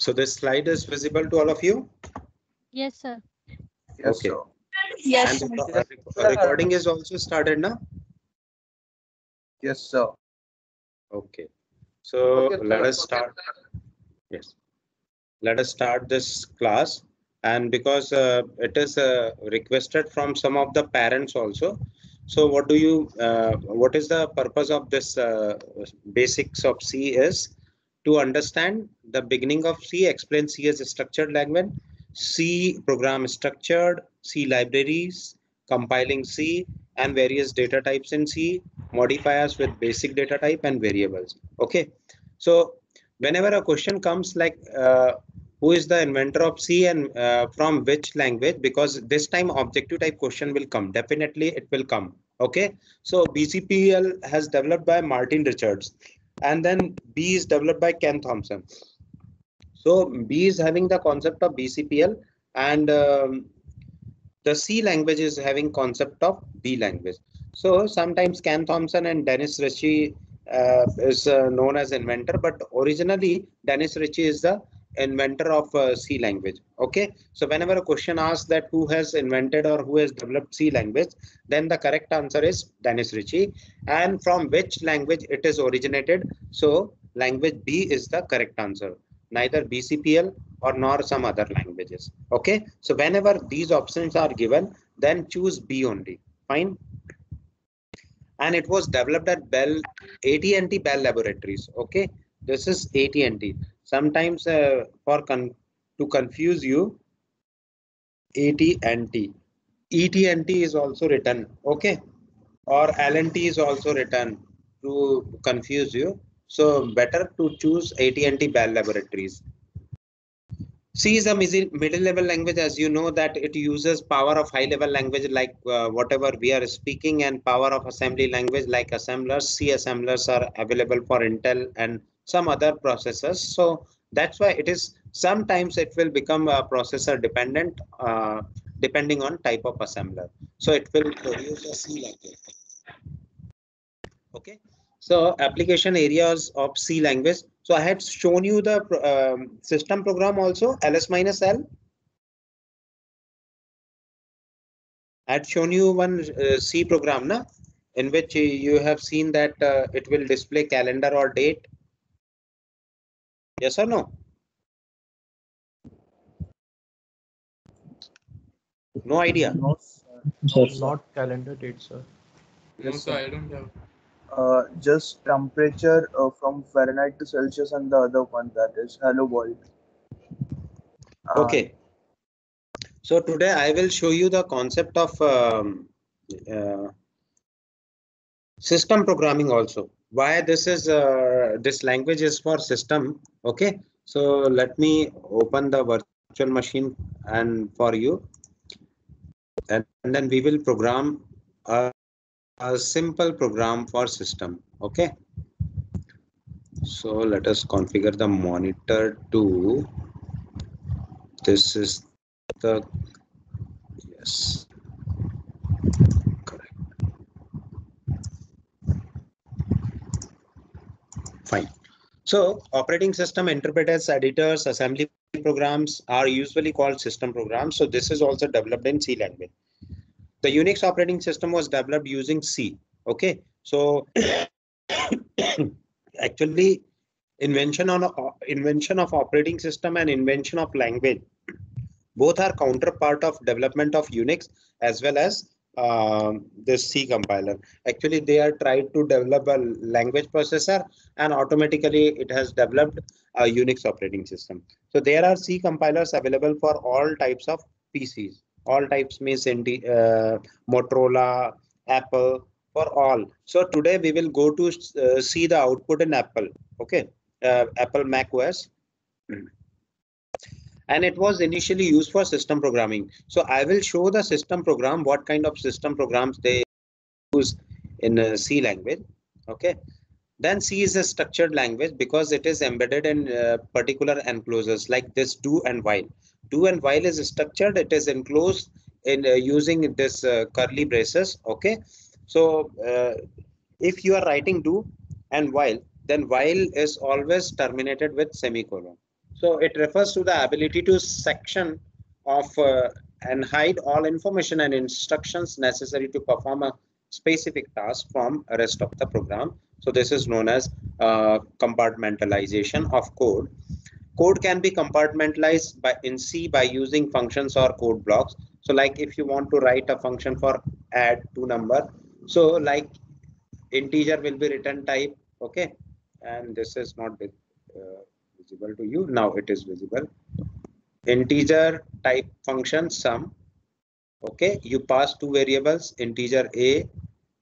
So this slide is visible to all of you? Yes, sir. Yes, Okay. sir. Yes. And Yes, recording is also started now? Yes, sir. Okay. So Okay, let sir. us start. Yes. Let us start this class. And because it is requested from some of the parents also. So what is the purpose of this basics of C is to understand the beginning of C, explain C as a structured language, C program structured, C libraries, compiling C, and various data types in C, modifiers with basic data type and variables. Okay. So whenever a question comes like who is the inventor of C and from which language, because this time objective type question will come, definitely it will come. Okay, so BCPL has developed by Martin Richards, and then B is developed by Ken Thompson. So B is having the concept of BCPL, and the C language is having concept of B language. So sometimes Ken Thompson and Dennis Ritchie is known as inventor, but originally Dennis Ritchie is the inventor of C language. Okay, so whenever a question asks that who has invented or who has developed C language, then the correct answer is Dennis Ritchie, and from which language it is originated. So language B is the correct answer, neither BCPL or nor some other languages. Okay, so whenever these options are given, then choose B only. Fine. And it was developed at Bell, AT&T Bell Laboratories. Okay, this is AT&T. Sometimes to confuse you, AT&T, ET&T is also written. Okay, or L&T is also written to confuse you. So better to choose AT&T Bell Laboratories. C is a middle level language, as you know that it uses power of high level language like whatever we are speaking, and power of assembly language like assemblers. C assemblers are available for Intel and some other processors. So that's why it is sometimes it will become a processor dependent depending on type of assembler. So it will produce a C language. Okay, so application areas of C language. So I had shown you the system program also, ls minus l. I had shown you one C program na, in which you have seen that it will display calendar or date. Yes or no? No idea. No, Not calendar date, sir. No, sir, I don't have. just temperature from Fahrenheit to Celsius, and the other one that is hello world. Okay. So today I will show you the concept of uh, system programming also. Why this language is for system. Okay. So let me open the virtual machine and for you, and then we will program a simple program for system. Okay. So let us configure the monitor to this is the yes correct. Fine. So operating system interpreters, editors, assembly programs are usually called system programs. So this is also developed in C language. The Unix operating system was developed using C. Okay. So actually invention of operating system and invention of language both are counterpart of development of Unix as well as this C compiler. Actually, they are tried to develop a language processor, and automatically it has developed a Unix operating system. So there are C compilers available for all types of PCs. All types means Motorola, Apple, for all. So today we will go to see the output in Apple. Okay, Apple Mac OS. And it was initially used for system programming. So I will show the system program, what kind of system programs they use in C language. Okay. Then C is a structured language because it is embedded in particular enclosures like this do and while. Do and while is structured. It is enclosed in using this curly braces. Okay. So if you are writing do and while, then while is always terminated with semicolon. So it refers to the ability to section of and hide all information and instructions necessary to perform a specific task from the rest of the program. So this is known as compartmentalization of code. Code can be compartmentalized in C by using functions or code blocks. So like if you want to write a function for add to number, so like integer will be return type, okay, and this is not visible to you. Now it is visible. Integer type function sum, okay, you pass two variables, integer a,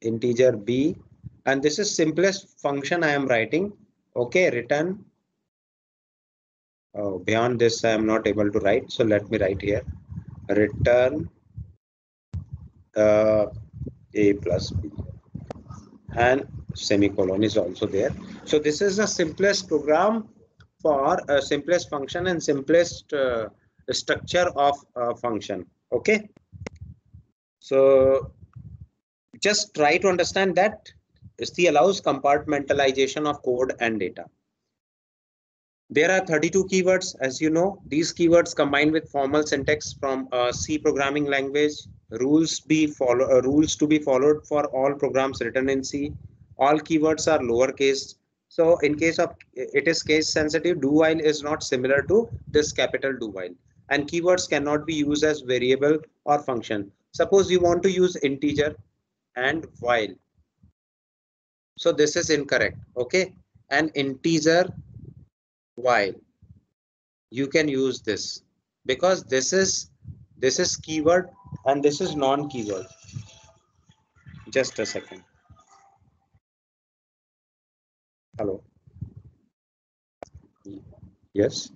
integer b, and this is simplest function I am writing, okay, return. Beyond this I am not able to write, so let me write here, return a plus b, and semicolon is also there. So this is the simplest program for a simplest function and simplest structure of a function, okay. So just try to understand that C allows compartmentalization of code and data. There are 32 keywords, as you know. These keywords combined with formal syntax from C programming language, rules to be followed for all programs written in C. All keywords are lowercase. So in case of it is case sensitive, do while is not similar to this capital do while. And keywords cannot be used as variable or function. Suppose you want to use integer and while. So this is incorrect, okay? An integer while, you can use this because this is keyword and this is non-keyword. Just a second. Hello. Yes.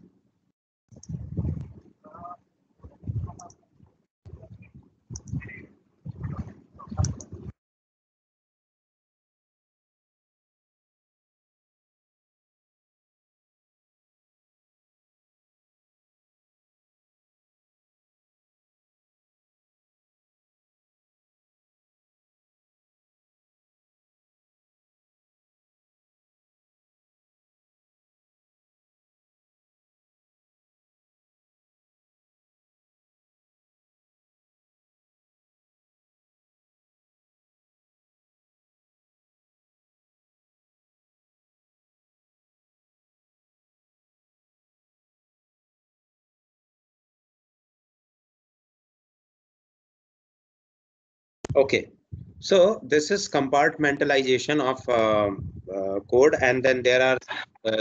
Okay, so this is compartmentalization of code, and then there are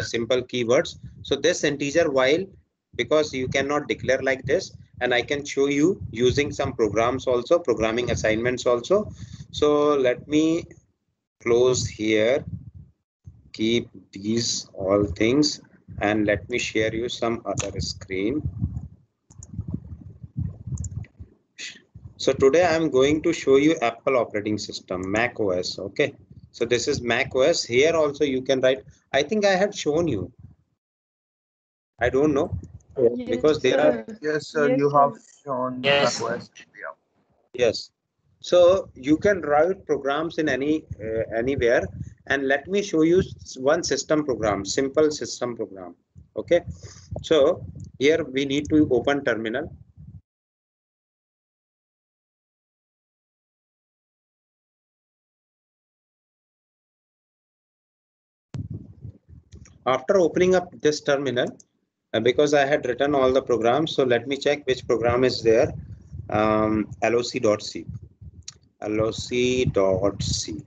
simple keywords. So this integer while, because you cannot declare like this, and I can show you using some programs also, programming assignments also. So let me close here, keep these all things, and let me share you some other screen. So today I'm going to show you Apple operating system, Mac OS. Okay, so this is Mac OS. Here also you can write. I think I had shown you. I don't know, Yes, because there are. Yes, sir. You have shown macOS. Yeah. Yes. So you can write programs in anywhere, and let me show you one system program, simple system program. Okay. So here we need to open terminal. After opening up this terminal, because I had written all the programs, so let me check which program is there. loc.c, loc.c.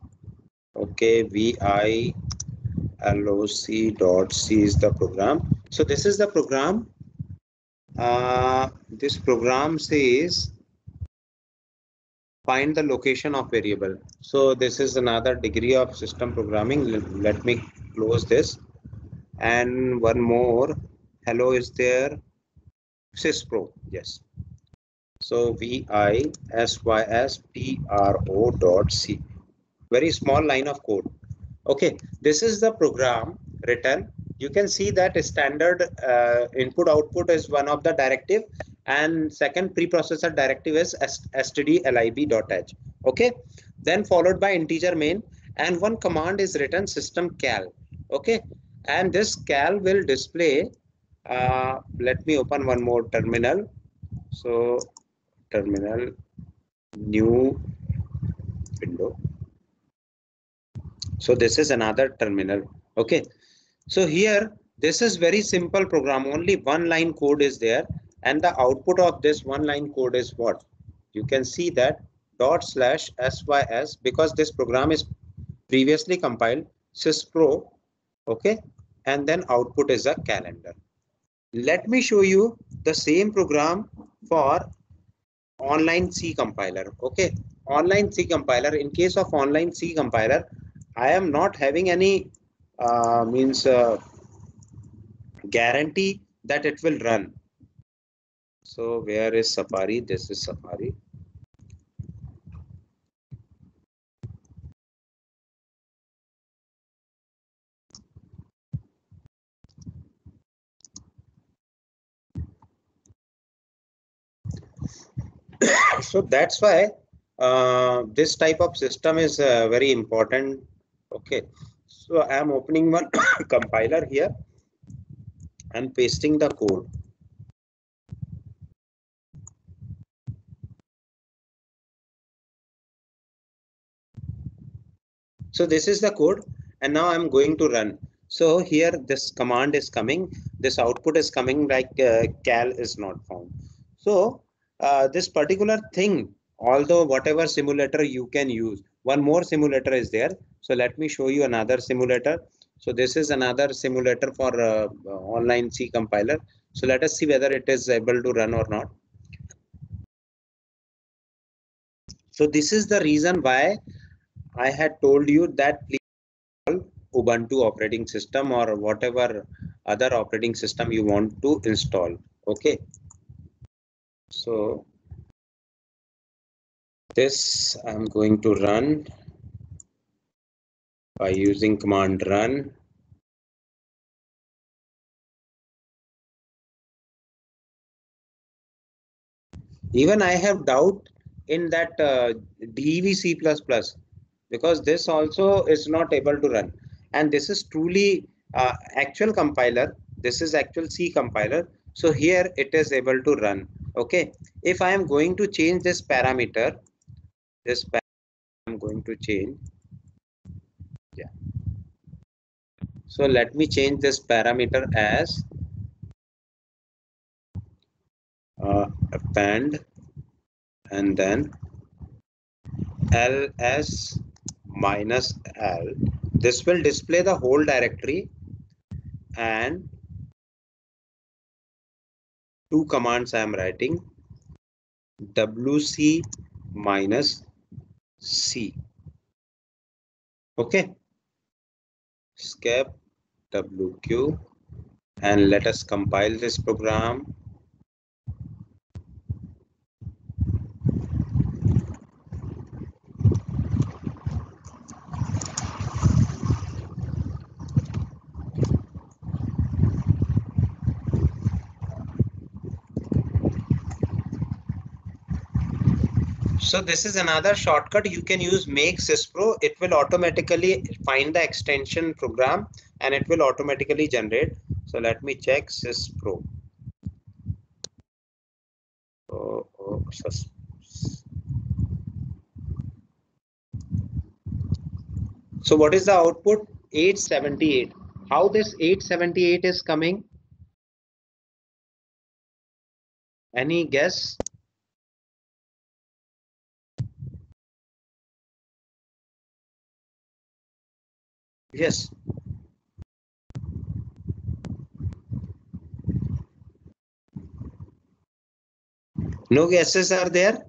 Okay, vi loc.c is the program. So this is the program. This program says find the location of variable. So this is another degree of system programming. Let me close this. And one more, hello is there, syspro, yes. So visyspro.c, very small line of code. Okay, this is the program written. You can see that standard input output is one of the directive, and second preprocessor directive is stdlib.h. Okay, then followed by integer main, and one command is written system cal. Okay, and this cal will display Let me open one more terminal. So terminal, new window. So this is another terminal. Okay. So here, this is very simple program. Only one line code is there. And the output of this one line code is what? You can see that /sys, because this program is previously compiled, syspro. Okay. And then output is a calendar. Let me show you the same program for online C compiler. Okay. Online C compiler. In case of online C compiler, I am not having any guarantee that it will run. So where is Safari? This is Safari. So that's why this type of system is very important. Okay. So I am opening one compiler here and pasting the code. So this is the code, and now I'm going to run. So here this command is coming, this output is coming like cal is not found. So this particular thing, although whatever simulator you can use, one more simulator is there. So let me show you another simulator. So this is another simulator for online C compiler. So let us see whether it is able to run or not. So this is the reason why I had told you that please Ubuntu operating system or whatever other operating system you want to install. Okay. So this I'm going to run by using command run. Even I have doubt in that DEV C++, because this also is not able to run. And this is truly actual compiler. This is actual C compiler. So here it is able to run. Okay. If I am going to change this parameter, I'm going to change. Yeah. So let me change this parameter as append and then ls minus l. This will display the whole directory and two commands I am writing, wc minus c. Okay. Escape wq and let us compile this program. So this is another shortcut you can use, make syspro. It will automatically find the extension program and it will automatically generate. So let me check syspro. So what is the output? 878. How this 878 is coming? Any guess? Yes. No guesses are there?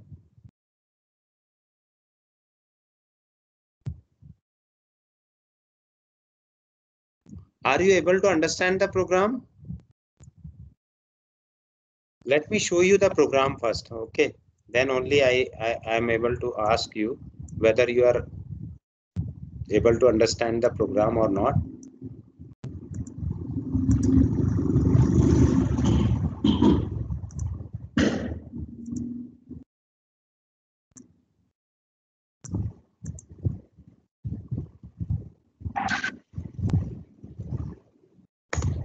Are you able to understand the program? Let me show you the program first. Okay. Then only I am able to ask you whether you are able to understand the program or not.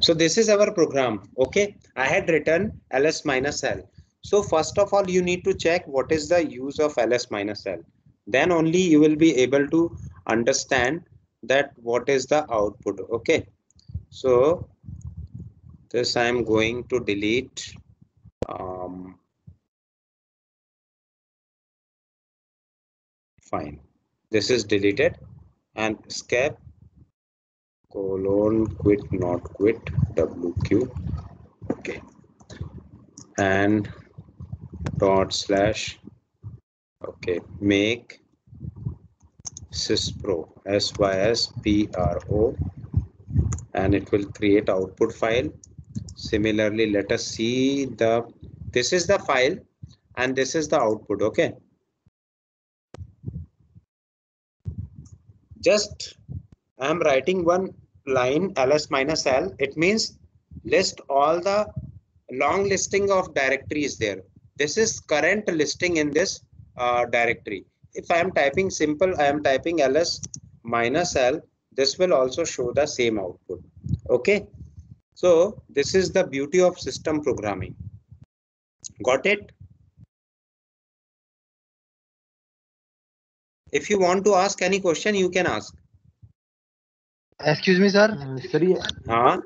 So this is our program. Okay, I had written ls minus l. So first of all, you need to check what is the use of ls minus l. Then only you will be able to understand that what is the output. Okay, so this I am going to delete. Fine, this is deleted, and escape colon quit not quit wq. Okay, and dot slash. Okay, make syspro syspro, and it will create output file. Similarly, let us see this is the file and this is the output. Okay, just I am writing one line ls minus l. It means list all the long listing of directories there. This is current listing in this directory. If I am typing simple, I am typing ls minus l. This will also show the same output. Okay, so this is the beauty of system programming. Got it? If you want to ask any question, you can ask. Excuse me sir sir ये हाँ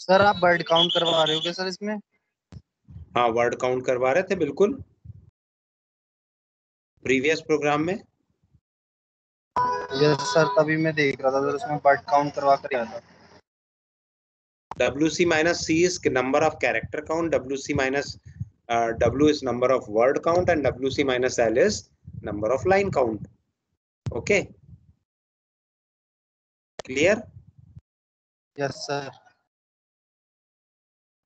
sir आप word count करवा रहे हो क्या sir इसमें? हाँ, word count करवा रहे थे बिल्कुल प्रीवियस प्रोग्राम में. यस सर, तभी मैं देख रहा था सर, उसमें वर्ड काउंट करवा कर आया था. WC minus C is number of character count, WC minus W is number of word count, and WC minus L is number of line count. Okay, clear? Yes sir.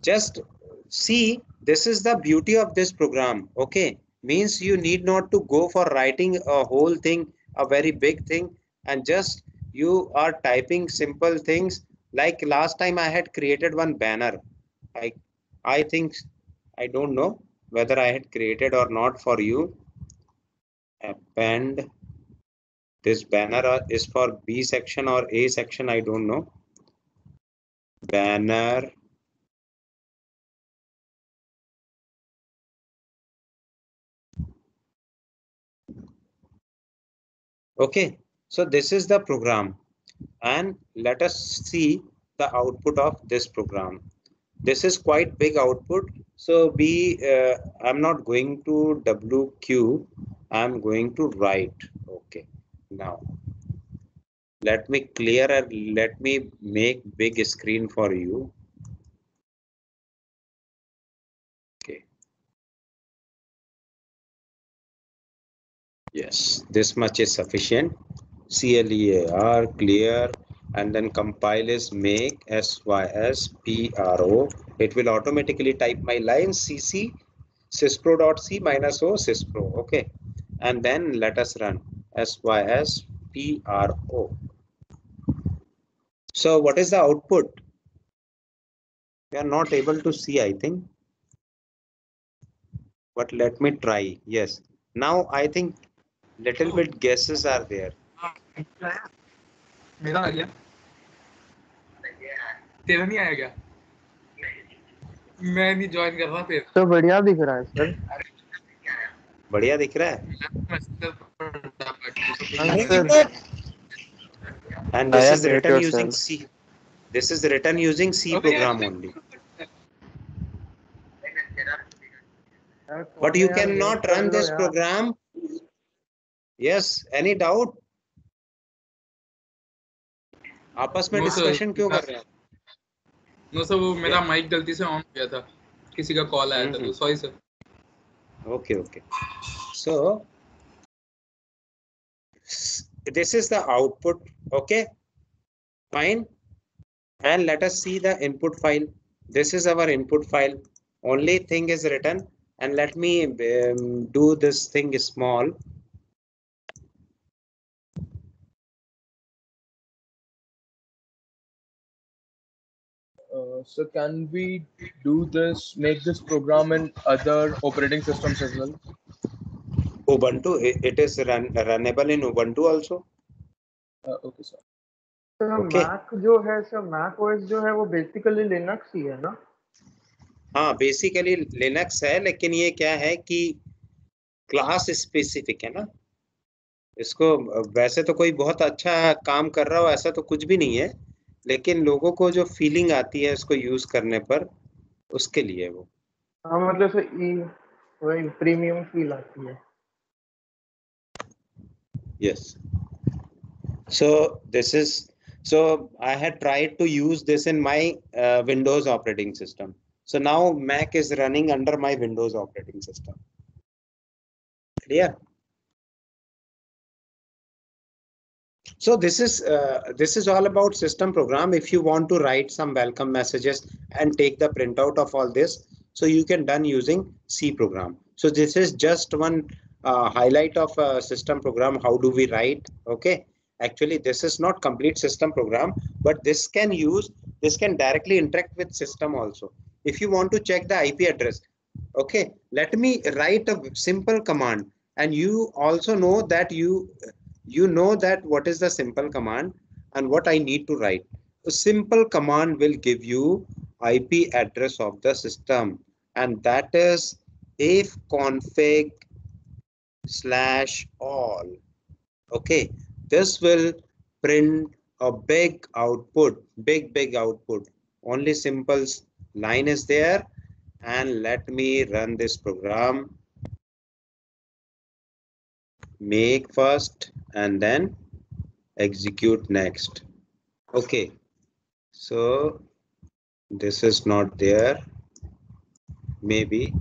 Just see, this is the beauty of this program. Okay, means you need not to go for writing a whole thing, a very big thing, and just you are typing simple things. Like last time I had created one banner. I think, I don't know whether I had created or not for you. Append. This banner is for B section or A section, I don't know. Banner. Okay, so this is the program, and let us see the output of this program. This is quite big output. So I'm not going to WQ, I'm going to write. Okay, now let me clear and let me make big screen for you. Okay. Yes, this much is sufficient. CLEAR, clear, and then compile is make syspro. It will automatically type my line cc syspro.c minus o syspro. Okay, and then let us run syspro. So what is the output? We are not able to see, I think, but let me try. Yes, now I think little bit guesses are there. मेरा आ गया, तेरा नहीं आया क्या? मैं नहीं join कर रहा फिर. तो बढ़िया दिख रहा है सर. बढ़िया दिख रहा है. And this is written using C. This is written using C program only. But you cannot run this program. Yes, any doubt? आपस में डिस्कशन क्यों कर रहे हैं? नो सर, वो मेरा माइक गलती से ऑन हो गया था, किसी का कॉल आया था, तो sorry sir. Okay, okay. So this is the output. Okay, fine. And let us see the input file. This is our input file. Only thing is written, and let me do this thing small. So can we do this, make this program in other operating systems as well? Ubuntu, it is runnable in Ubuntu also. Okay, sir. Sir Okay. Mac जो है sir, Mac OS जो है वो basically Linux ही है ना? हाँ, basically Linux है, लेकिन ये क्या है कि क्लास स्पेसिफिक है ना। इसको वैसे तो कोई बहुत अच्छा काम कर रहा हो ऐसा तो कुछ भी नहीं है, लेकिन लोगों को जो फीलिंग आती है इसको यूज करने पर, उसके लिए वो। हाँ मतलब सर वही प्रीमियम फील आती है। Yes. So this is, so I had tried to use this in my Windows operating system. So now Mac is running under my Windows operating system. Clear? So this is all about system program. If you want to write some welcome messages and take the printout of all this, so you can done using C program. So this is just one highlight of a system program. How do we write? Okay. Actually, this is not complete system program, but this can directly interact with system also. If you want to check the IP address, okay, let me write a simple command, and you also know that you know that what is the simple command and what I need to write. A simple command will give you IP address of the system, and that is ifconfig/all. Okay, this will print a big output, big output. Only simple line is there, and let me run this program. Make first and then execute next. Okay, so this is not there, maybe.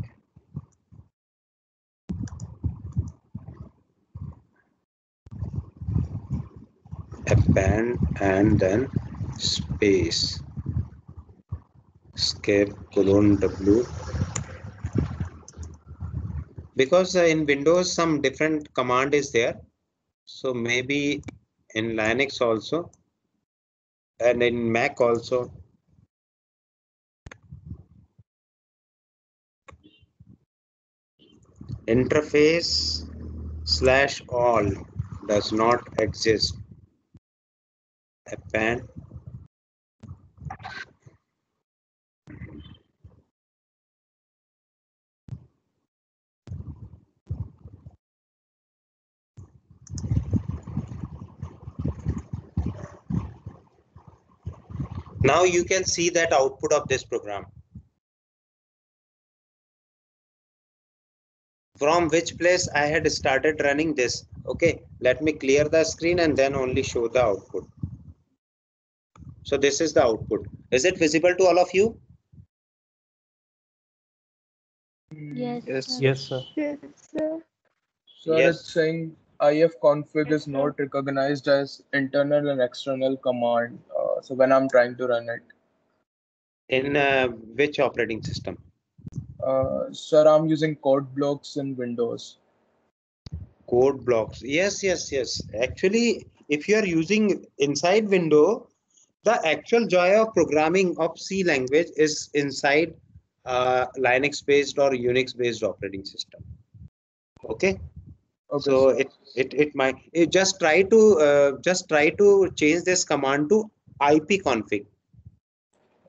Append and then space escape :w, because in Windows some different command is there, so maybe in Linux also and in Mac also. Interface/all does not exist. Append now you can see that output of this program. From which place I had started running this. Okay, let me clear the screen and then only show the output. So this is the output. Is it visible to all of you? Yes. Yes. Sir. Yes sir. Yes, sir. Sir, Yes. it's saying ifconfig is not recognized as internal and external command. So when I'm trying to run it, In which operating system? sir, I'm using code blocks in Windows. Code blocks. Yes. Actually, if you are using inside window, the actual joy of programming of C language is inside Linux based or Unix based operating system. Okay. Okay, So sir. it might just try to change this command to ipconfig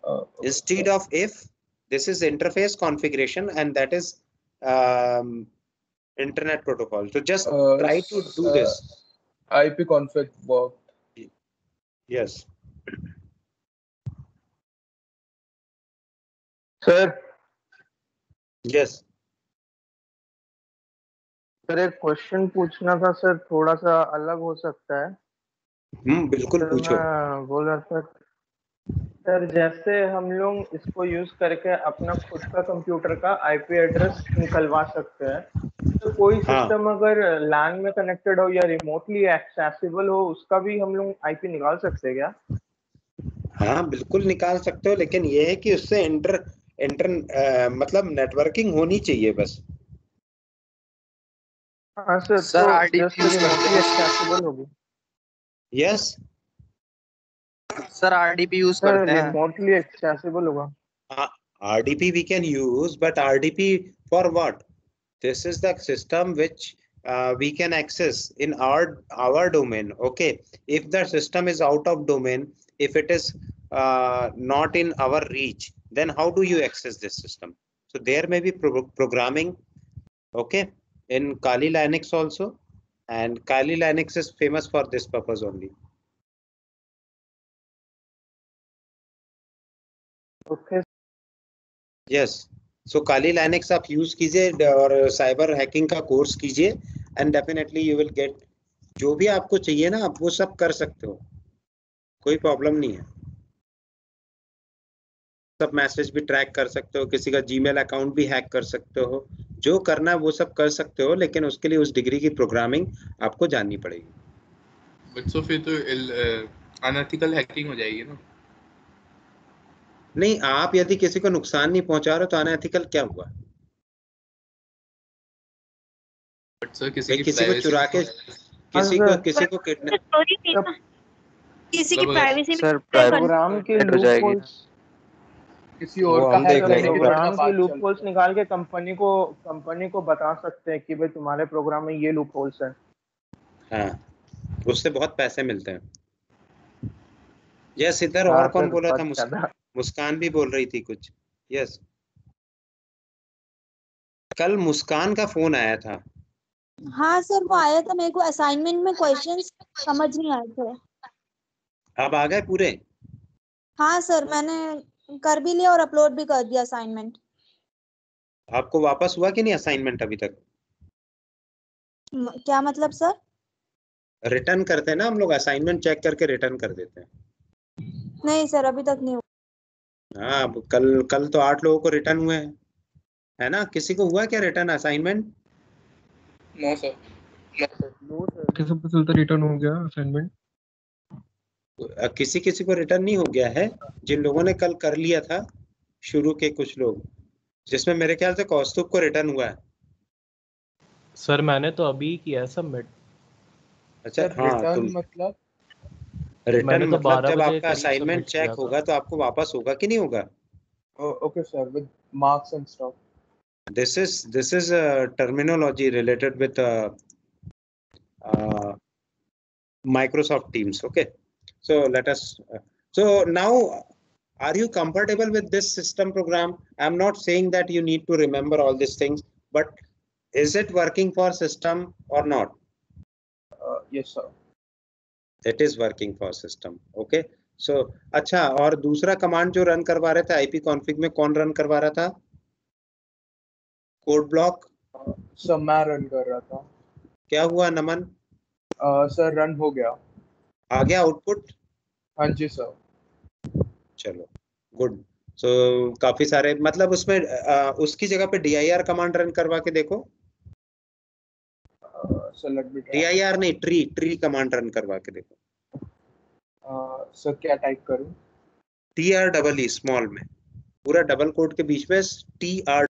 Okay, instead sir. of if. This is interface configuration, and that is internet protocol. So just try to do this. ipconfig worked. Yes. Sir Yes. Sir एक question पूछना था sir, थोड़ा सा अलग हो सकता है। बिल्कुल सर पूछो। मैं बोल रहा था सर, जैसे हम लोग इसको यूज करके अपना खुद का कंप्यूटर का आईपी एड्रेस निकलवा सकते हैं, तो कोई हाँ। सिस्टम अगर लैन में कनेक्टेड हो या रिमोटली एक्सेसिबल हो, उसका भी हम लोग आईपी निकाल सकते हैं क्या? हाँ, बिल्कुल निकाल सकते हो, लेकिन ये है कि उससे मतलब नेटवर्किंग होनी चाहिए बस। हाँ सर, सर, तो RDP जस्ट यूज करते रिमोटली हैं। एक्सेसिबल होगी। Yes sir, RDP use sir करते हैं। रिमोटली एक्सेसिबल होगा। RDP we can use, but RDP for what? This is the system which we can access in our domain. Okay, if the system is out of domain, if it is not in our reach, then how do you access this system? So there may be programming, okay, in Kali Linux also, and Kali Linux is famous for this purpose only. Okay. Yes, so Kali Linux आप use कीजिए और cyber hacking का course कीजिए, and definitely you will get जो भी आपको चाहिए ना, आप वो सब कर सकते हो, कोई प्रॉब्लम नहीं है। सब मैसेज भी ट्रैक कर सकते हो, किसी का जीमेल अकाउंट भी हैक कर सकते हो, जो करना है वो सब कर सकते हो, लेकिन उसके लिए उस डिग्री की प्रोग्रामिंग आपको जाननी पड़ेगी। बच्चों फिर तो अनएथिकल हैकिंग हो जाएगी ना। नहीं, आप यदि किसी को नुकसान नहीं पहुंचा रहे हो तो अनएथिकल क्या हुआ? बट सर किसी को चुरा के किसी को किडनैप, किसी की प्राइवेसी सर प्रोग्राम की हो जाएगी। लूपहोल्स, किसी और वो का हम हैक देख करने लेंगे। के प्रोग्राम बाद की चलता लूपहोल्स है। निकाल के कंपनी को बता सकते हैं कि भाई तुम्हारे प्रोग्राम में ये लूपहोल्स है। हाँ, उससे बहुत पैसे मिलते हैं। यस, इधर हाँ और कौन सर, बोल रहा था? बहुत ज्यादा। मुस्कान भी बोल रही थी कुछ। यस, कल मुस्कान का फोन आया था। हाँ सर, वो आया था, मेरे को असाइनमेंट में क्वेश्चंस समझ नहीं आए थे। अब आ गए पूरे? हाँ सर, मैंने कर भी लिया और अपलोड भी कर दिया असाइनमेंट। आपको वापस हुआ कि नहीं असाइनमेंट अभी तक? क्या मतलब सर? रिटर्न करते हैं ना हम लोग, असाइनमेंट चेक करके रिटर्न कर देते हैं। नहीं सर, अभी तक नहीं हुआ। हाँ, अब कल तो 8 लोगों को रिटर्न हुए हैं, है ना? किसी को हुआ क्या रिटर्न असाइनमेंट? No sir. कैसे पता चलता रिटर्न हो गया असाइनमेंट? किसी को रिटर्न नहीं हो गया है। जिन लोगों ने कल कर लिया था, शुरू के कुछ लोग, जिसमें मेरे ख्याल से कौस्तुभ को रिटर्न हुआ है। सर मैंने तो अभी किया सबमिट। अच्छा, सर, हाँ, रिटर्न तुम मतलब रिटर्न मैंने तो मतलब 12 जब बजे आपका करीब असाइनमेंट सबमिट चेक किया था। होगा तो आपको वापस होगा कि नहीं होगा? Okay sir, with marks and stuff. This is a terminology related with Microsoft Teams. Okay, so let us. So now, are you comfortable with this system program? I'm not saying that you need to remember all these things, but is it working for system or not? Yes sir. It is working for system. Okay. So अच्छा, और दूसरा command जो run करवा रहे थे IP config में, कौन run करवा रहा था? Code block. सर मैं रन कर रहा था। क्या हुआ नमन? सर रन हो गया। आ गया आउटपुट? हाँ जी सर। चलो, गुड। सो काफी सारे, मतलब उसमें उसकी जगह पे dir कमांड रन करवा के देखो। सर लेट मी dir नहीं, ट्री कमांड रन करवा के देखो। सर क्या टाइप करूं? TREE स्मॉल में, पूरा डबल कोट के बीच में TR।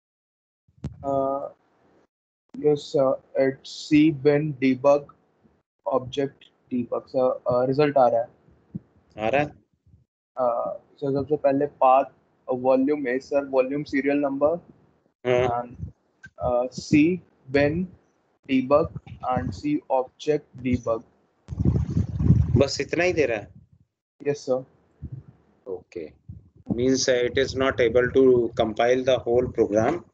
Yes sir, it's cbin debug object debug। Sir result आ रहा है। आ रहा है? सर सबसे पहले पाथ वॉल्यूम है सर, वॉल्यूम सीरियल नंबर, हाँ, and cbin debug and c object debug। बस इतना ही दे रहा है? Yes sir. Okay, means it is not able to compile the whole program.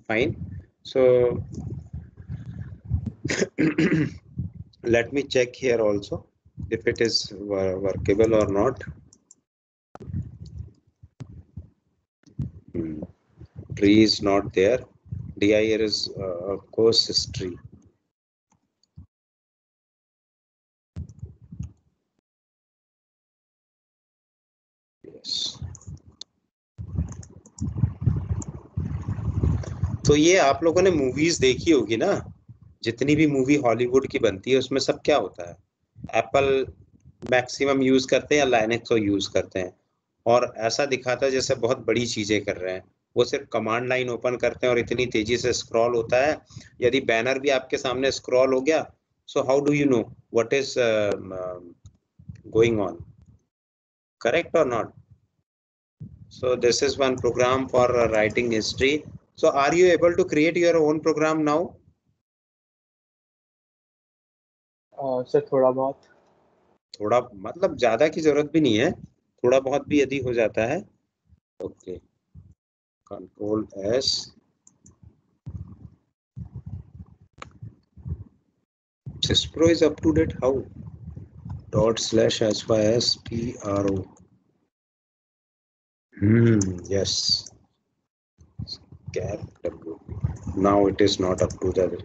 Fine. So let me check here also if it is workable or not. Tree is not there. dir is of course is tree. Yes. तो ये आप लोगों ने movies देखी होगी ना, जितनी भी मूवी हॉलीवुड की बनती है उसमें सब क्या होता है? एप्पल मैक्सिमम यूज करते हैं या लाइनक्स को यूज करते हैं, और ऐसा दिखाता है जैसे बहुत बड़ी चीजें कर रहे हैं। वो सिर्फ कमांड लाइन ओपन करते हैं और इतनी तेजी से स्क्रॉल होता है। यदि बैनर भी आपके सामने स्क्रॉल हो गया, so how do you know what is going on? Correct और not? So this is one program for writing history. So are you able to create your own program now? Sir थोड़ा बहुत। थोड़ा मतलब ज्यादा की जरूरत भी नहीं है, थोड़ा बहुत भी यदि हो जाता है। Okay, control S, Syspro is up to date. How? /syspro. Yes. Cap W. Now it is not up to the.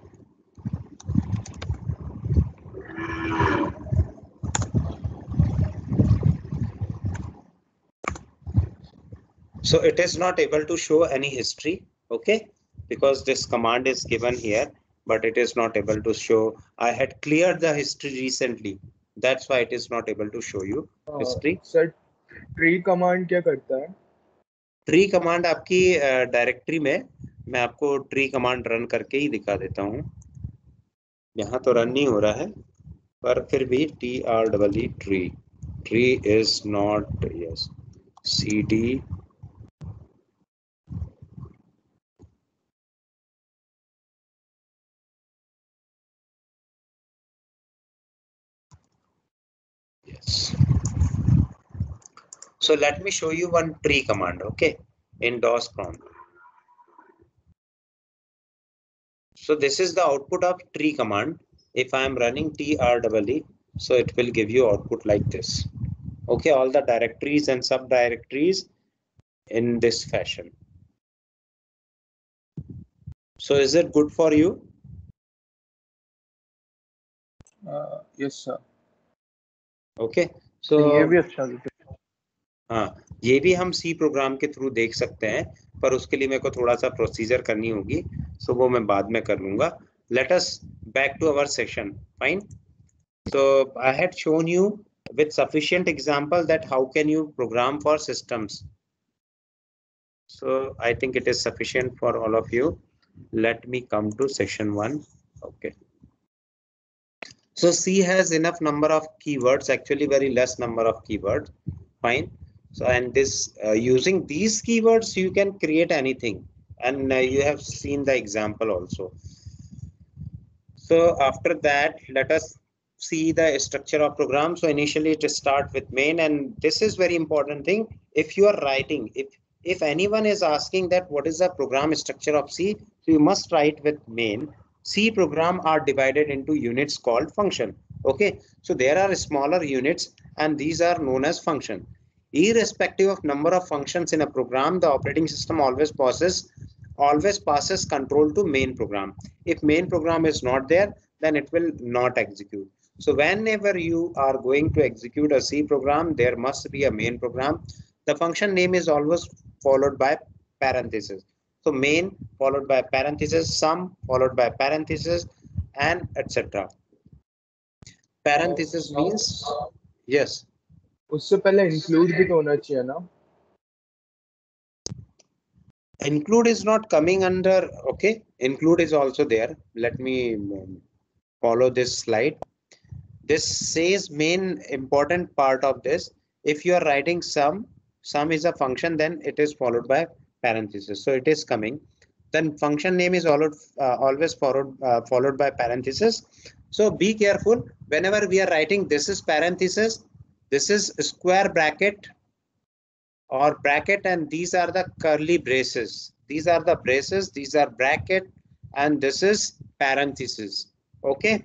So it is not able to show any history, okay, because this command is given here, but it is not able to show. I had cleared the history recently, that's why it is not able to show you history. Sir tree command क्या करता है? Tree command आपकी directory में, मैं आपको tree command run करके ही दिखा देता हूँ। यहाँ तो रन नहीं हो रहा है, पर फिर भी TREE tree, tree is not, yes, CD yes. So let me show you one tree command, okay, in DOS prompt. So this is the output of tree command. If I am running TREE, so it will give you output like this. Okay, all the directories and subdirectories in this fashion. So is it good for you? Yes sir. Okay, so ये भी अच्छा है। हाँ, ये भी हम C program के through देख सकते हैं, पर उसके लिए मेरे को थोड़ा सा प्रोसीजर करनी होगी, सो वो मैं बाद में कर लूंगा। Let us back to our session, fine. So I had shown you with sufficient example that how can you program for systems. So I think it is sufficient for all of you. Let me come to section 1. Okay. So C has enough number of keywords, actually very less number of keywords. Fine. So and this using these keywords you can create anything, and you have seen the example also. So after that, let us see the structure of program. So initially it start with main, and this is very important thing. If you are writing, if anyone is asking that what is the program structure of C, so you must write with main. C program are divided into units called function. Okay, so there are smaller units and these are known as function. Irrespective of number of functions in a program, the operating system always passes control to main program. If main program is not there, then it will not execute. So whenever you are going to execute a C program, there must be a main program. The function name is always followed by parentheses. So main followed by parentheses, sum followed by parentheses, and etc. Parentheses means, yes. उससे पहले include भी तो होना चाहिए ना? Include is not coming under, okay, include is also there. Let me follow this slide. This says main important part of this. If you are writing sum is a function, then it is followed by parentheses. So it is coming. Then function name is always followed by parentheses. So be careful whenever we are writing, this is parentheses, this is square bracket or bracket, and these are the curly braces. These are the braces, these are bracket, and this is parentheses. Okay.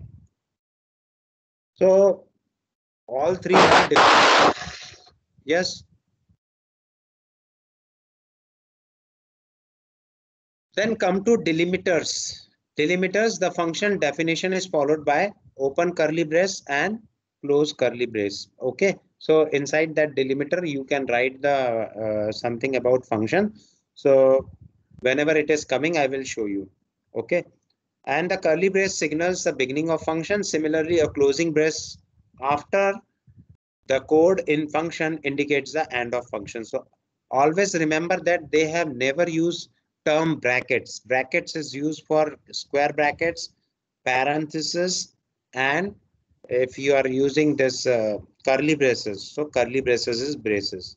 So all three are different. Yes. Then come to delimiters. Delimiters, the function definition is followed by open curly brace and close curly brace. Okay. So inside that delimiter, you can write the something about function. So whenever it is coming, I will show you. Okay. And the curly brace signals the beginning of function. Similarly, a closing brace after the code in function indicates the end of function. So always remember that they have never used term brackets. Brackets is used for square brackets, parentheses, and if you are using this curly braces, so curly braces is braces.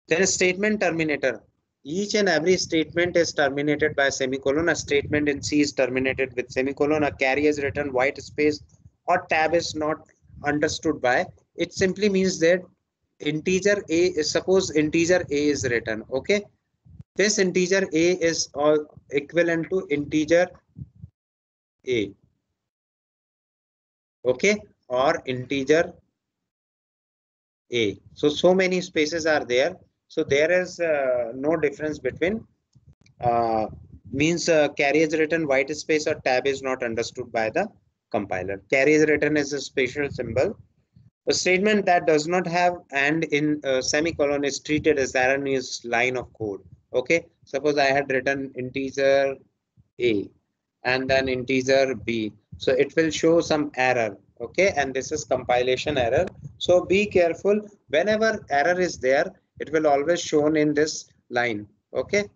Then a statement terminator. Each and every statement is terminated by semicolon. A statement in C is terminated with semicolon. A carry is written white space or tab is not understood by, it simply means that integer a is, suppose integer a is written, okay, this integer a is all equivalent to integer a, okay, or integer a. So many spaces are there, so there is no difference between means carry is written white space or tab is not understood by the compiler. Carry is written as a special symbol. A statement that does not have and in semicolon is treated as erroneous line of code. Okay, suppose I had written integer a and then integer b, so it will show some error. Okay, and this is compilation error. So be careful, whenever error is there, it will always shown in this line. Okay.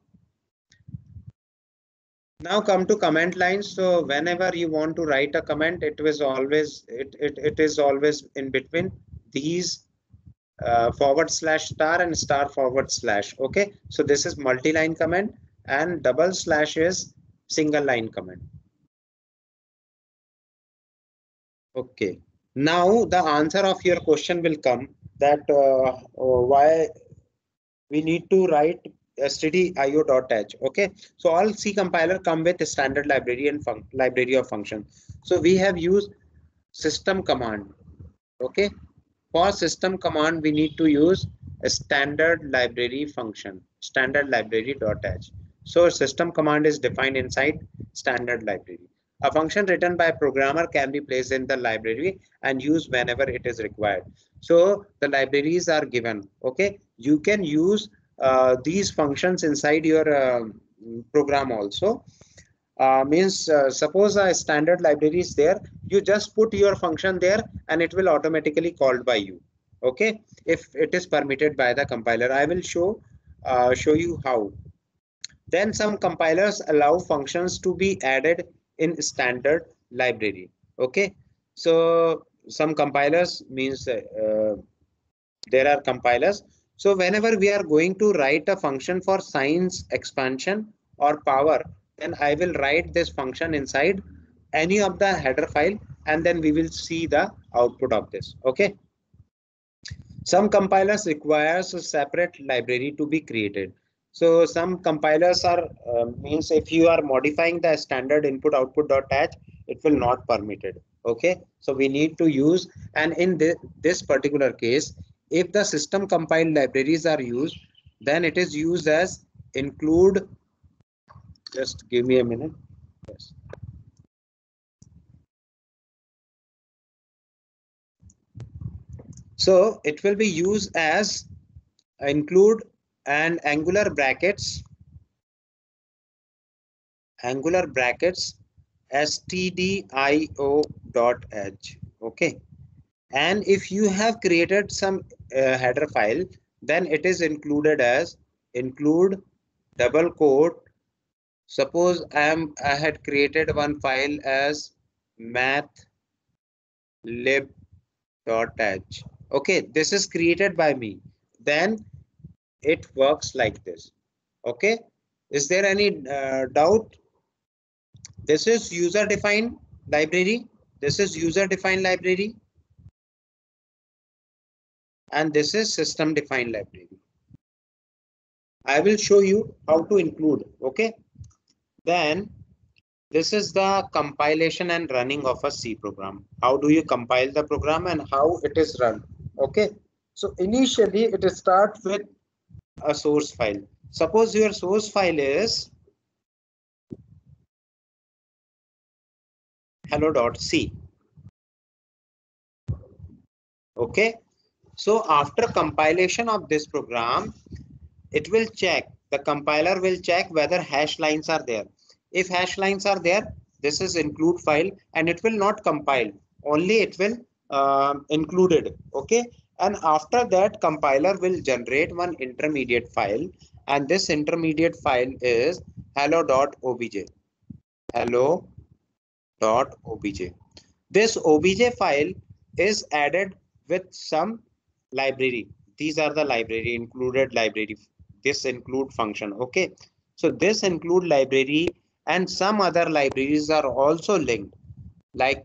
Now come to comment lines. So whenever you want to write a comment, it is always in between these /* and */. Okay, so this is multi-line comment and // is single line comment. Okay, now the answer of your question will come that why we need to write stdio.h. Okay, so all C compiler come with a standard library and library of function. So we have used system command. Okay, for system command we need to use a standard library function, standard library.h. So system command is defined inside standard library. A function written by a programmer can be placed in the library and used whenever it is required. So the libraries are given. Okay, you can use these functions inside your program also. Means suppose a standard library is there, you just put your function there and it will automatically called by you. Okay, if it is permitted by the compiler. I will show you how. Then some compilers allow functions to be added in standard library. Okay, so some compilers means there are compilers. So whenever we are going to write a function for size expansion or power, then I will write this function inside any of the header file and then we will see the output of this. Okay. Some compilers requires a separate library to be created. So some compilers are means if you are modifying the standard input output.h, it will not permitted. Okay, so we need to use, and in this particular case, if the system compiled libraries are used, then it is used as include. Just give me a minute. Yes. So it will be used as include and angular brackets stdio.h. Okay, and if you have created some header file, then it is included as include double quote. Suppose I had created one file as mathlib.h. Okay, this is created by me. Then it works like this. Okay, is there any doubt? This is user defined library. This is user defined library. And this is system defined library. I will show you how to include. Okay. Then this is the compilation and running of a C program. How do you compile the program and how it is run? Okay. So initially it starts with a source file. Suppose your source file is hello.c. Okay, so after compilation of this program, it will check, the compiler will check whether hash lines are there. If hash lines are there, this is include file and it will not compile, only it will included. Okay, and after that compiler will generate one intermediate file, and this intermediate file is hello.obj. hello.obj. This obj file is added with some library. These are the library, included library, this include function. Okay, so this include library and some other libraries are also linked, like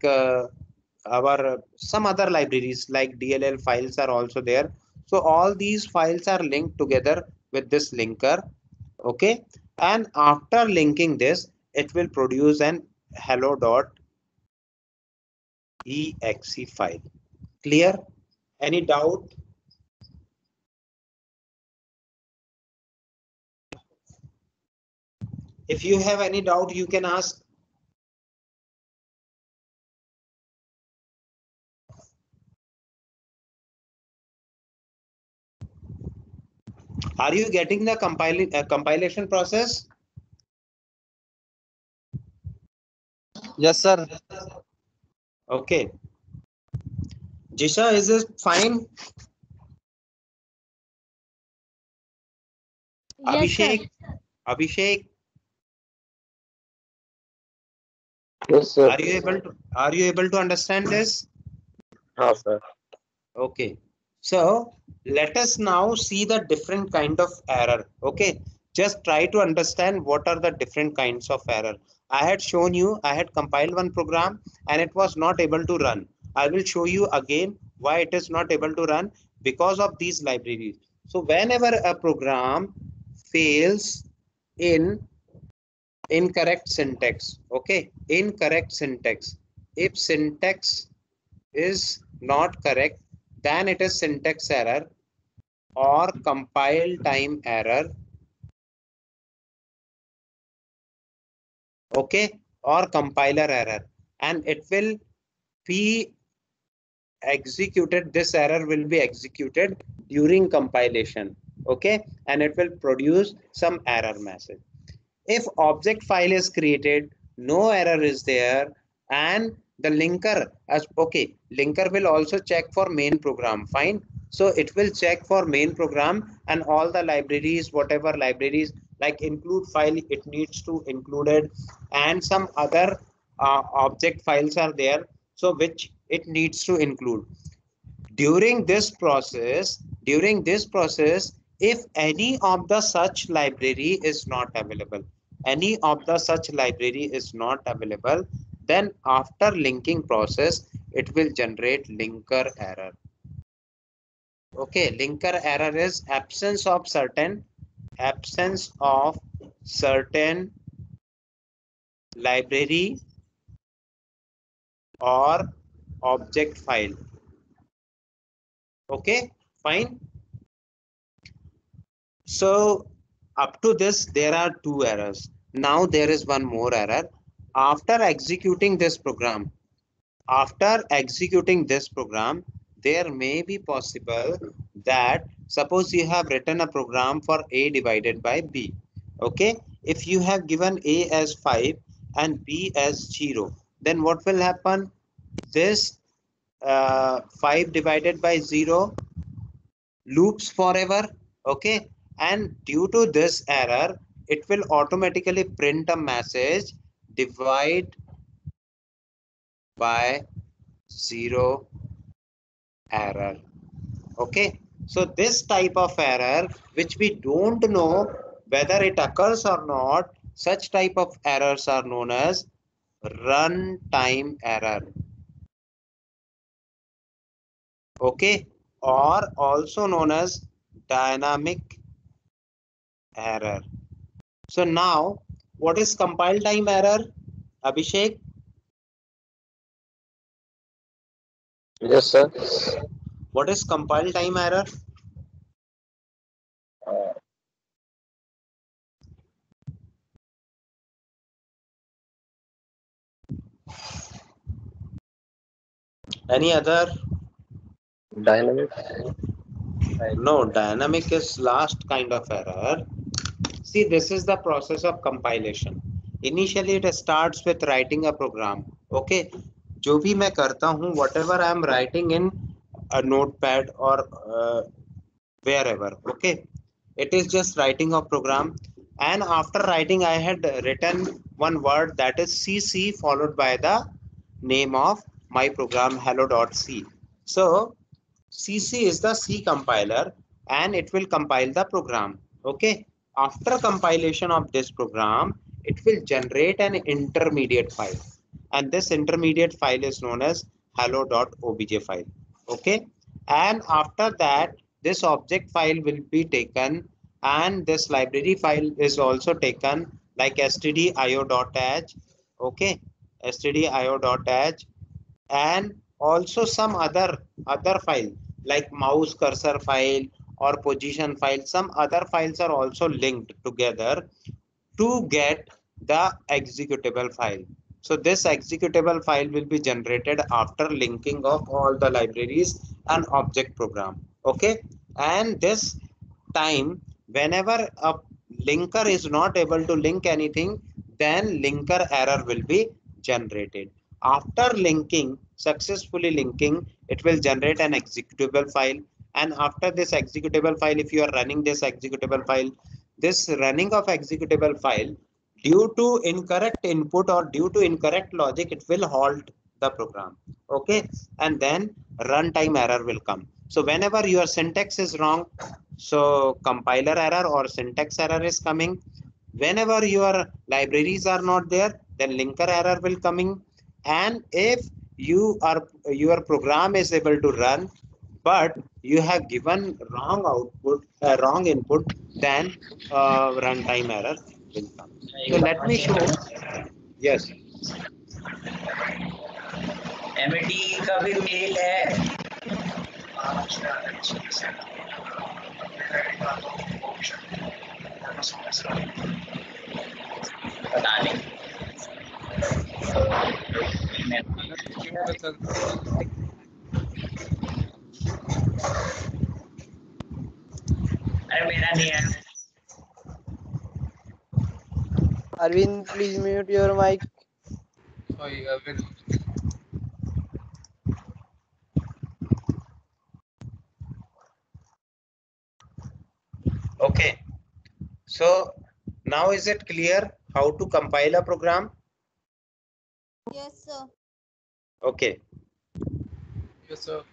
our some other libraries like DLL files are also there. So all these files are linked together with this linker. Okay, and after linking this, it will produce an hello.exe file. Clear? Any doubt? If you have any doubt, you can ask. Are you getting the compilation process? Yes, sir. Okay. Jisha, is it fine? Yes, sir. Abhishek, Yes, sir. are you able to understand this? हाँ, sir. Okay. So let us now see the different kind of error. Okay. Just try to understand what are the different kinds of error. I had shown you, I had compiled one program and it was not able to run. I will show you again why it is not able to run because of these libraries. So whenever a program fails in incorrect syntax, okay, incorrect syntax, if syntax is not correct, then it is syntax error or compile time error, okay, or compiler error, and it will be executed. This error will be executed during compilation, okay, and it will produce some error message. If object file is created, no error is there, and the linker as okay, linker will also check for main program, fine. So it will check for main program and all the libraries, whatever libraries like include file, it needs to included, and some other object files are there, so which it needs to include. During this process, if any of the such library is not available, then after linking process, it will generate linker error. Okay, linker error is absence of certain library or object file. Okay, fine. So up to this, there are two errors. Now there is one more error. After executing this program, there may be possible that suppose you have written a program for a divided by b. Okay, if you have given a as 5 and b as 0, then what will happen? This 5 divided by 0 loops forever, okay, and due to this error it will automatically print a message divide by 0 error. Okay, so this type of error which we don't know whether it occurs or not, such type of errors are known as runtime error, okay, or also known as dynamic error. So now, what is compile time error, Abhishek? Yes, sir. What is compile time error? Any other? Dynamic. No, dynamic is last kind of error. See, this is the process of compilation. Initially, it starts with writing a program. Okay, जो भी मैं करता हूँ, whatever I am writing in a notepad or wherever. Okay, it is just writing a program, and after writing, I had written one word, that is CC, followed by the name of my program hello.c. So CC is the C compiler and it will compile the program. Okay. After compilation of this program, it will generate an intermediate file. And this intermediate file is known as hello.obj file. Okay, and after that this object file will be taken, and this library file is also taken, like stdio.h. Okay, stdio.h, and also some other file like mouse cursor file or position file. Some other files are also linked together to get the executable file. So this executable file will be generated after linking of all the libraries and object program. Okay, and this time, whenever a linker is not able to link anything, then linker error will be generated. After linking, successfully linking, it will generate an executable file. And after this executable file, if you are running this executable file, this running of executable file, due to incorrect input or due to incorrect logic, it will halt the program. Okay, and then runtime error will come. So whenever your syntax is wrong, so compiler error or syntax error is coming. Whenever your libraries are not there, then linker error will coming. And if your program is able to run, but you have given wrong output, wrong input, then runtime error will come. So let me show. Yes. MAT का भी mail है। पता नहीं। अरे मेरा नहीं है। Arvind, please mute your mic. Sorry, Arvind. Okay. So now is it clear how to compile a program? Yes, sir. Okay. Yes, sir.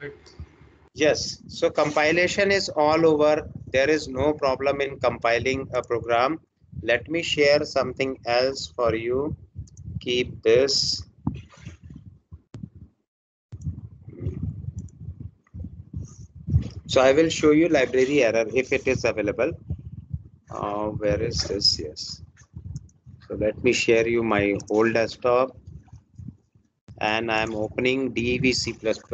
Yes, so compilation is all over. There is no problem in compiling a program. Let me share something else for you. Keep this. So I will show you library error if it is available. Where is this? Yes. So let me share you my whole desktop. And I'm opening DEV C++. DEV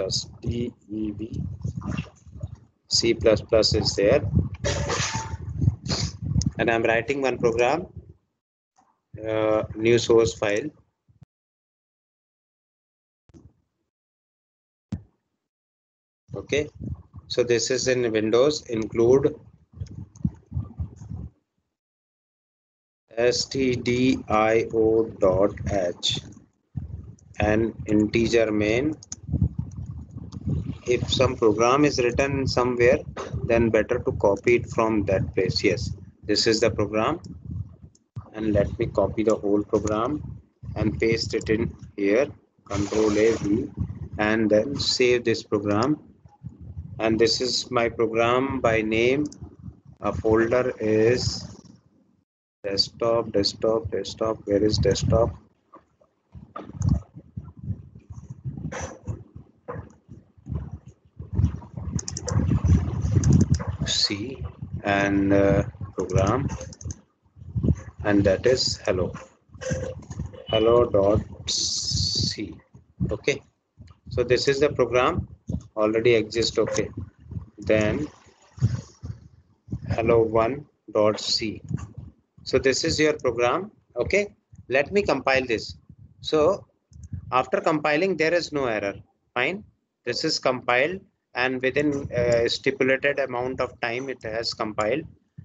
C++ is there. And I'm writing one program, new source file. Okay, so this is in Windows, include stdio.h and integer main. If some program is written somewhere, then better to copy it from that place. Yes, this is the program, and let me copy the whole program and paste it in here, Control A V, and then save this program. And this is my program by name. A folder is desktop. Where is desktop? C and program, and that is hello.c. Okay, so this is the program already exists. Okay, then hello1.c. so this is your program. Okay, let me compile this. So after compiling, there is no error. Fine, this is compiled, and within a stipulated amount of time it has compiled.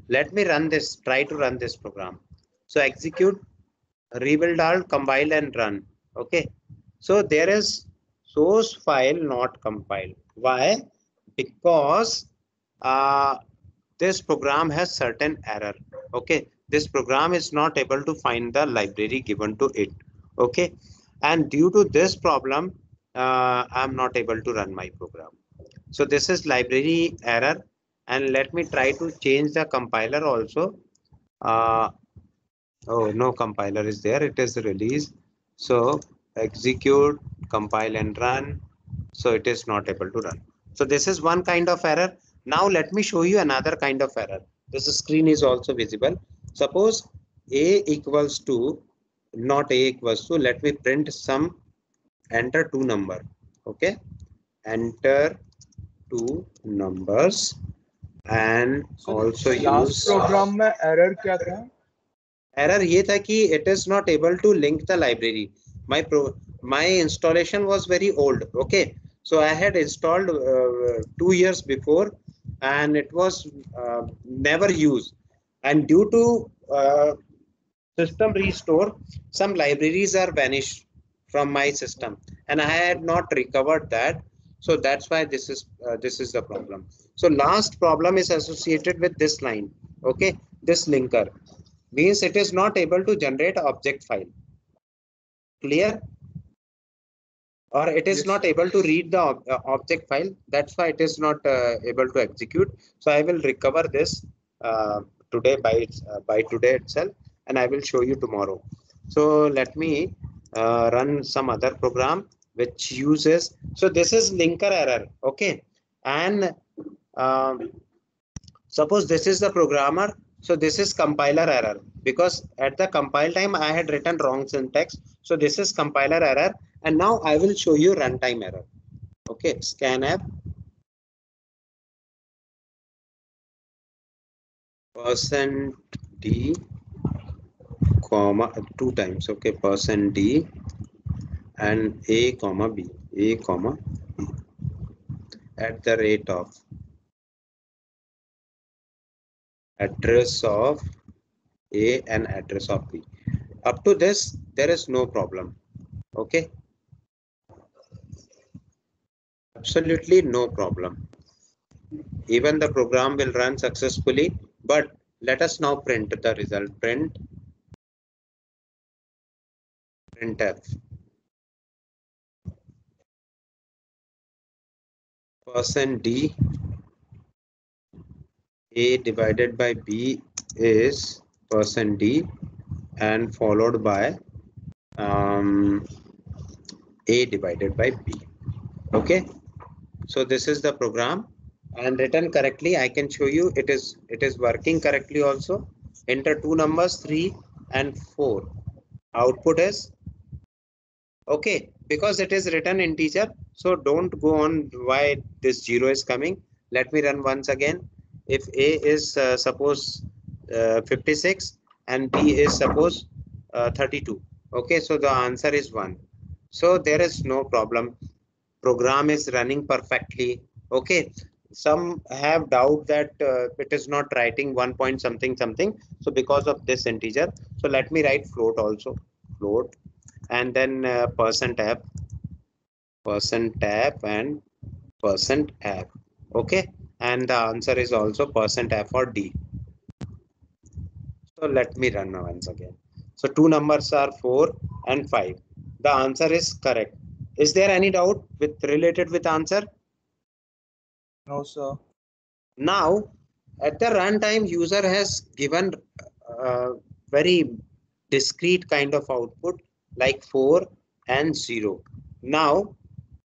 Let me run this, try to run this program. So execute, rebuild all, compile and run. Okay, so there is source file not compiled. Why? Because this program has certain error. Okay, this program is not able to find the library given to it. Okay, and due to this problem, I'm not able to run my program. So this is library error, and let me try to change the compiler also. Oh, no compiler is there, it is released. So execute, compile and run. So it is not able to run. So this is one kind of error. Now let me show you another kind of error. This screen is also visible. Suppose a equals to, not a equals to, let me print some, enter two number. Okay, enter two numbers and So also last use program में error क्या था? error ये था कि it is not able to link the library. My installation was very old. Okay, so I had installed 2 years before and it was never used, and due to system restore, some libraries are vanished from my system and I had not recovered that. So that's why this is the problem. So last problem is associated with this line. Okay, this linker means it is not able to generate object file. Clear? Or it is Yes, not sir. able to read the object file. That's why it is not able to execute. So I will recover this today by today itself, and I will show you tomorrow. So let me run some other program which uses. So this is linker error. Okay, and suppose this is the programmer. So this is compiler error, because at the compile time I had written wrong syntax. So this is compiler error, and now I will show you runtime error. Okay, scanf %d comma two times. Okay, %d and a comma b, a comma b at the rate of address of a and address of b. Up to this there is no problem. Okay, absolutely no problem. Even the program will run successfully, but let us now print the result. Printf %d a divided by b is %d and followed by a divided by b. Okay, so this is the program and written correctly. I can show you it is working correctly also. Enter two numbers 3 and 4. Output is okay, because it is written integer. So don't go on why this 0 is coming. Let me run once again. If a is suppose 56 and b is suppose 32. Okay, so the answer is 1. So there is no problem. Program is running perfectly. Okay, some have doubt that it is not writing 1 point something something. So because of this integer, so let me write float also, float, and then %tab and %app. Okay, and the answer is also %app or d. So let me run now once again. So two numbers are 4 and 5. The answer is correct. Is there any doubt with related with answer? No, sir. Now at the runtime, user has given very discrete kind of output like 4 and 0. Now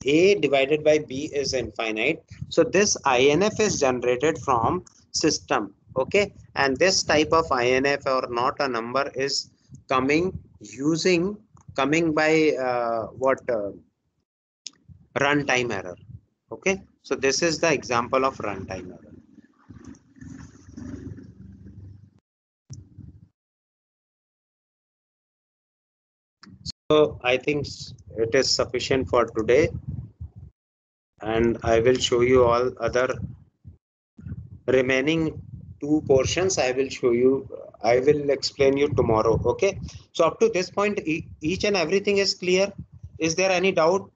a divided by b is infinite. So this INF is generated from system. Okay, and this type of INF or not a number is coming by runtime error. Okay, so this is the example of runtime error. So I think it is sufficient for today, and I will show you all other remaining two portions. I will explain you tomorrow. Okay, so up to this point each and everything is clear. Is there any doubt?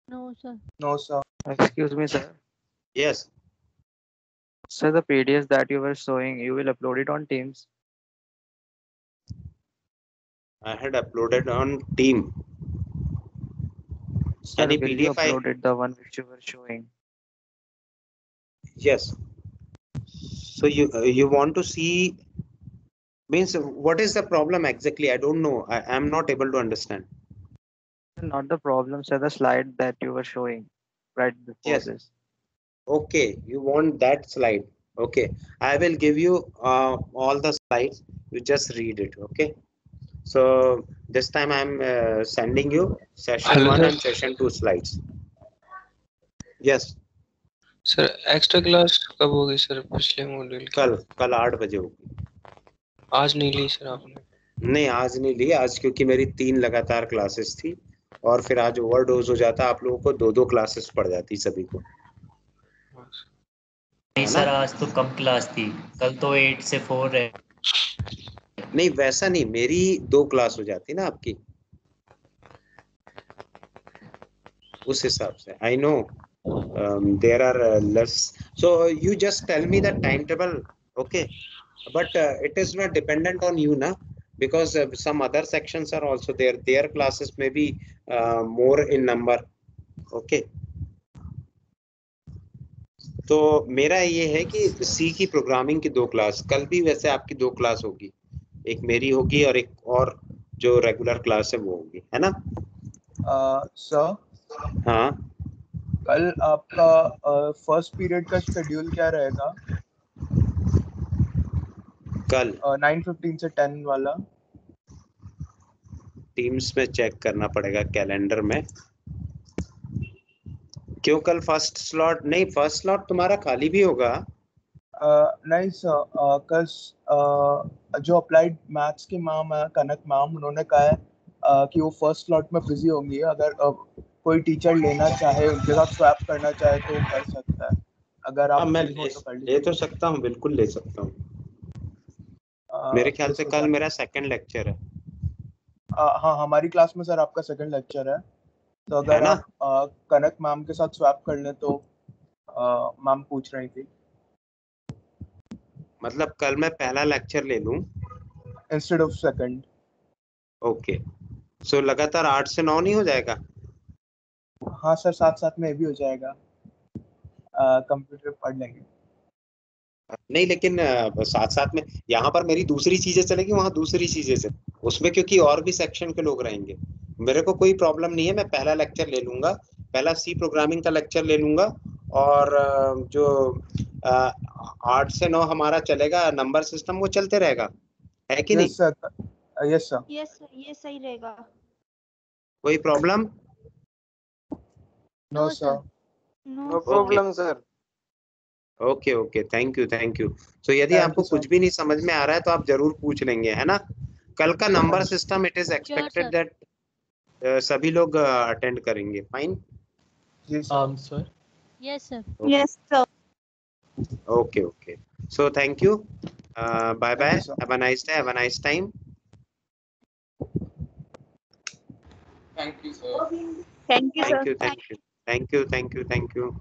No, sir. No, sir. Excuse me, sir. Yes, Sir, the PDFs that you were showing, you will upload it on Teams. I had uploaded on Team. Sir, Any will you PDF upload it, the one which you were showing? Yes. So you want to see, means what is the problem exactly? I don't know. I am not able to understand. Not the problem, sir. The slide that you were showing right before Yes. this. Okay, you want that slide. Okay, I will give you all the slides. You just read it. Okay. So this time I'm sending you session Hello, 1 sir. and session 2 slides. Yes. Sir extra class कब होगी sir पिछले module की? कल 8 बजे होगी। आज नहीं ली sir आपने? नहीं, आज नहीं ली। आज क्योंकि मेरी 3 लगातार क्लासेस थी और फिर आज ओवरडोज हो जाता, आप लोगों को 2-2 क्लासेस पड़ जाती सभी को। नहीं सर, आज तो कम क्लास थी, कल तो 8 से 4 है। नहीं वैसा नहीं, मेरी 2 क्लास हो जाती ना आपकी, उस हिसाब से। I know there are less, so you just tell me the time table, okay, but it is not dependent on you na, because some other sections are also there, their classes may be more in number, okay. तो मेरा ये है कि सी की programming की 2 class, कल भी वैसे आपकी 2 क्लास होगी, एक मेरी होगी और एक और जो रेगुलर क्लास है वो होगी, है ना? सर हाँ, कल आपका फर्स्ट पीरियड का शेड्यूल क्या रहेगा? कल 9:15 से 10 वाला। टीम्स में चेक करना पड़ेगा कैलेंडर में। क्यों कल फर्स्ट स्लॉट नहीं? फर्स्ट स्लॉट तुम्हारा खाली भी होगा। नहीं सर, कल जो अप्लाइड मैथ्स की मैम है कनक मैम, उन्होंने कहा है कि वो फर्स्ट स्लॉट में बिजी होंगी। अगर कोई टीचर लेना चाहे, उनके साथ स्वैप करना चाहे तो वो कर सकता है। अगर आप मैं फ्री हो तो कर ले लीजिए। तो सकता हूँ, बिल्कुल ले सकता हूँ। मेरे ख्याल से कल मेरा सेकंड लेक्चर है। हाँ, हमारी क्लास में सर आपका सेकंड लेक्चर है, तो है अगर ना? आप कनक मैम के साथ स्वैप कर लें तो मैम पूछ रही थी। मतलब कल मैं पहला लेक्चर ले लूं इंस्टेड ऑफ सेकंड। ओके, सो लगातार 8 से 9 नहीं हो जाएगा? हाँ सर, साथ साथ में ये भी हो जाएगा, कंप्यूटर पढ़ लेंगे। नहीं लेकिन साथ साथ में यहाँ पर मेरी दूसरी चीजें चलेगी, वहाँ दूसरी चीजें से उसमें, क्योंकि और भी सेक्शन के लोग रहेंगे। मेरे को कोई प्रॉब्लम नहीं है, मैं पहला लेक्चर ले लूंगा, पहला सी प्रोग्रामिंग का लेक्चर ले लूंगा, और जो 8 से 9 हमारा चलेगा नंबर सिस्टम, वो चलते रहेगा, है कि नहीं? Yes sir, yes sir. Yes sir, ये सही रहेगा। कोई problem? No sir. No problem sir. Okay okay, thank you thank you. So यदि Thank आपको you, sir. कुछ भी नहीं समझ में आ रहा है तो आप जरूर पूछ लेंगे, है ना? कल का number system it is expected that सभी लोग अटेंड करेंगे। फाइन? जी sir. Sir yes sir. Okay. Yes sir. Okay okay, so thank you, bye bye, you, sir. have a nice day, have a nice time. Thank you, sir. Thank you sir. Thank you thank you thank you thank you thank you.